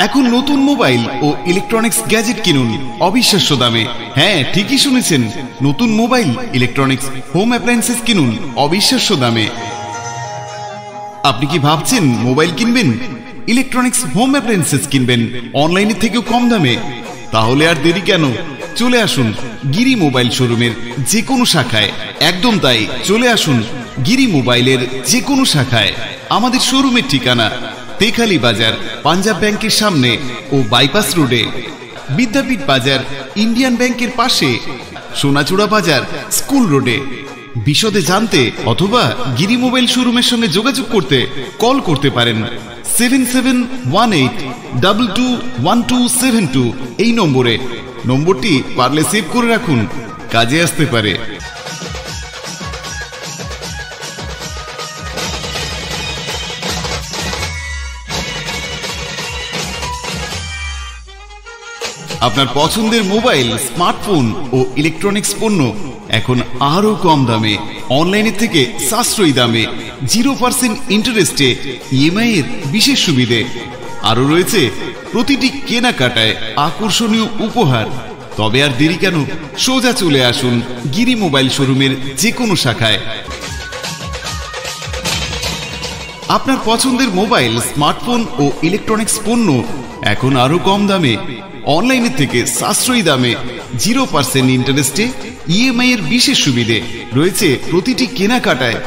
এখন নতুন মোবাইল ও electronics gadget কিনুন অবিশ্বাস্য দামে। হ্যাঁ, ঠিকই শুনেছেন, নতুন মোবাইল, ইলেকট্রনিক্স, হোম অ্যাপ্লায়েন্সেস কিনুন অবিশ্বাস্য দামে। আপনি কি ভাবছেন মোবাইল কিনবেন, ইলেকট্রনিক্স, হোম অ্যাপ্লায়েন্সেস কিনবেন অনলাইনের থেকেও কম দামে? তাহলে আর দেরি কেন, চলে আসুন গিরি মোবাইল শোরুমের যে কোনো শাখায়। একদম তাই, চলে আসুন গিরি মোবাইলের যে কোনো শাখায়। আমাদের শোরুমের ঠিকানা তেখালি বাজার, পাঞ্জাব ব্যাংকের সামনে ও বাইপাস রোডে, বিদ্যাপীঠ বাজার, ইন্ডিয়ান ব্যাংকের পাশে, সোনাচূড়া বাজার, স্কুল রোডে। বিশদে জানতে অথবা গিরি মোবাইল শোরুমের সঙ্গে যোগাযোগ করতে কল করতে পারেন 7718221272 এই নম্বরে। নম্বরটি পারলে সেভ করে রাখুন, কাজে আসতে পারে। আপনার পছন্দের মোবাইল, স্মার্টফোন ও ইলেকট্রনিক্স পণ্য এখন আরো কম দামে, অনলাইনের থেকে সাশ্রয়ী দামে, 0% ইন্টারেস্টে ইএমআই এর বিশেষ সুবিধে। আরো রয়েছে প্রতিটি কেনাকাটায় আকর্ষণীয় উপহার। তবে আর দেরি কেন, সোজা চলে আসুন গিরি মোবাইল শোরুমের যে কোনো শাখায়। আপনার পছন্দের মোবাইল, স্মার্টফোন ও ইলেকট্রনিক্স পণ্য এখন আরো কম দামে, অনলাইনের থেকে সাশ্রয়ী দামে, 0% ইন্টারেস্টে ইএমআই এর বিশেষ সুবিধে। রয়েছে প্রতিটি কেনাকাটায়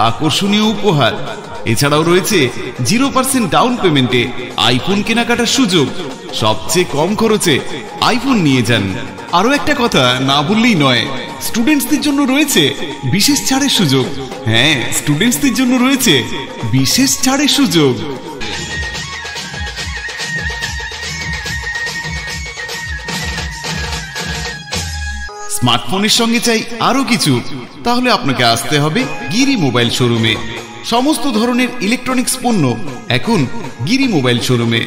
আকর্ষণীয় উপহার। এছাড়াও রয়েছে 0% ডাউন পেমেন্টে আইফোন কেনাকাটার সুযোগ। সবচেয়ে কম খরচে আইফোন নিয়ে যান। আরো একটা কথা না বললেই নয়, স্টুডেন্টসদের জন্য রয়েছে বিশেষ ছাড়ের সুযোগ। হ্যাঁ, স্টুডেন্টসদের জন্য রয়েছে বিশেষ ছাড়ের সুযোগ। স্মার্টফোনের সঙ্গে চাই আরো কিছু, তাহলে আপনাকে আসতে হবে গিরি মোবাইল শোরুমে। সমস্ত ধরনের ইলেকট্রনিক্স পণ্য এখন গিরি মোবাইল শোরুমে।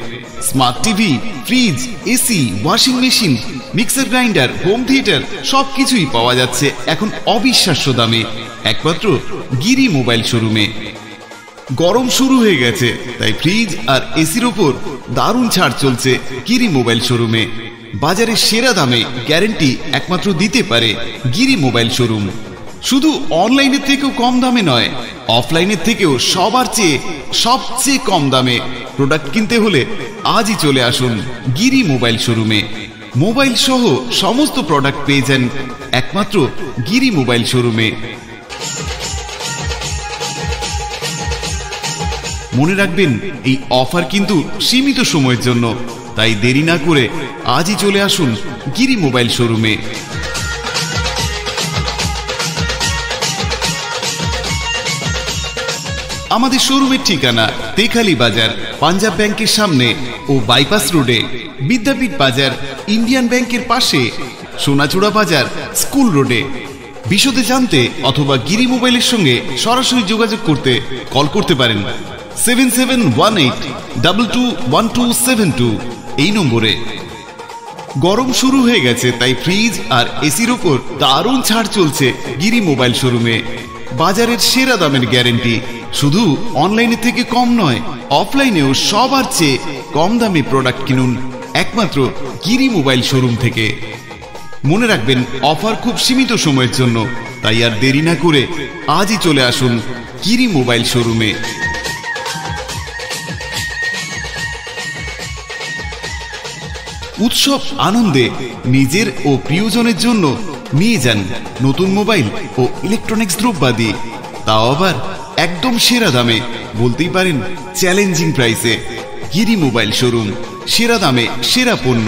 Smart TV, fridge, AC, washing machine, mixer grinder, home theatre সবকিছুই পাওয়া যাচ্ছে এখন অবিশ্বাস্য দামে, একমাত্র গিরি মোবাইল শোরুমে। গরম শুরু হয়ে গেছে, তাই ফ্রিজ আর এসির ওপর দারুণ ছাড় চলছে গিরি মোবাইল শোরুমে। বাজারের সেরা দামে গ্যারান্টি একমাত্র দিতে পারে গিরি মোবাইল শোরুম। শুধু অনলাইনের থেকেও কম দামে নয়, অফলাইনের থেকেও সবার চেয়ে সবচেয়ে কম দামে প্রোডাক্ট কিনতে হলে আজই চলে আসুন গিরি মোবাইল শোরুমে। মোবাইল সহ সমস্ত প্রোডাক্ট পেয়ে যান একমাত্র গিরি মোবাইল শোরুমে। মনে রাখবেন, এই অফার কিন্তু সীমিত সময়ের জন্য, তাই দেরি না করে আজই চলে আসুন গিরি মোবাইল শোরুমে। আমাদের শোরুমের ঠিকানা তেখালি বাজার, পাঞ্জাব ব্যাংকের সামনে ও বাইপাস রোডে, বিদ্যাপীঠ বাজার, ইন্ডিয়ান ব্যাংকের পাশে, সোনাচূড়া বাজার, স্কুল রোডে। বিশদে জানতে অথবা গিরি মোবাইলের সঙ্গে সরাসরি যোগাযোগ করতে কল করতে পারেন 7718221272 এই নম্বরে। গরম শুরু হয়ে গেছে, তাই ফ্রিজ আর এসির ওপর দারুণ ছাড় চলছে গিরি মোবাইল শোরুমে। বাজারের সেরা দামের গ্যারান্টি। শুধু অনলাইনে থেকে কম নয়, অফলাইনেও সবার চেয়ে কম দামে প্রোডাক্ট কিনুন একমাত্র গিরি মোবাইল শোরুম থেকে। মনে রাখবেন, অফার খুব সীমিত সময়ের জন্য, তাই আর দেরি না করে আজই চলে আসুন গিরি মোবাইল শোরুমে। উৎসব আনন্দে নিজের ও প্রিয়জনের জন্য নিয়ে যান নতুন মোবাইল ও ইলেকট্রনিক্স দ্রব্যাদি, তাও আবার একদম সেরা দামে, বলতেই পারেন চ্যালেঞ্জিং প্রাইসে। গিরি মোবাইল শোরুম, সেরা দামে সেরা পণ্য।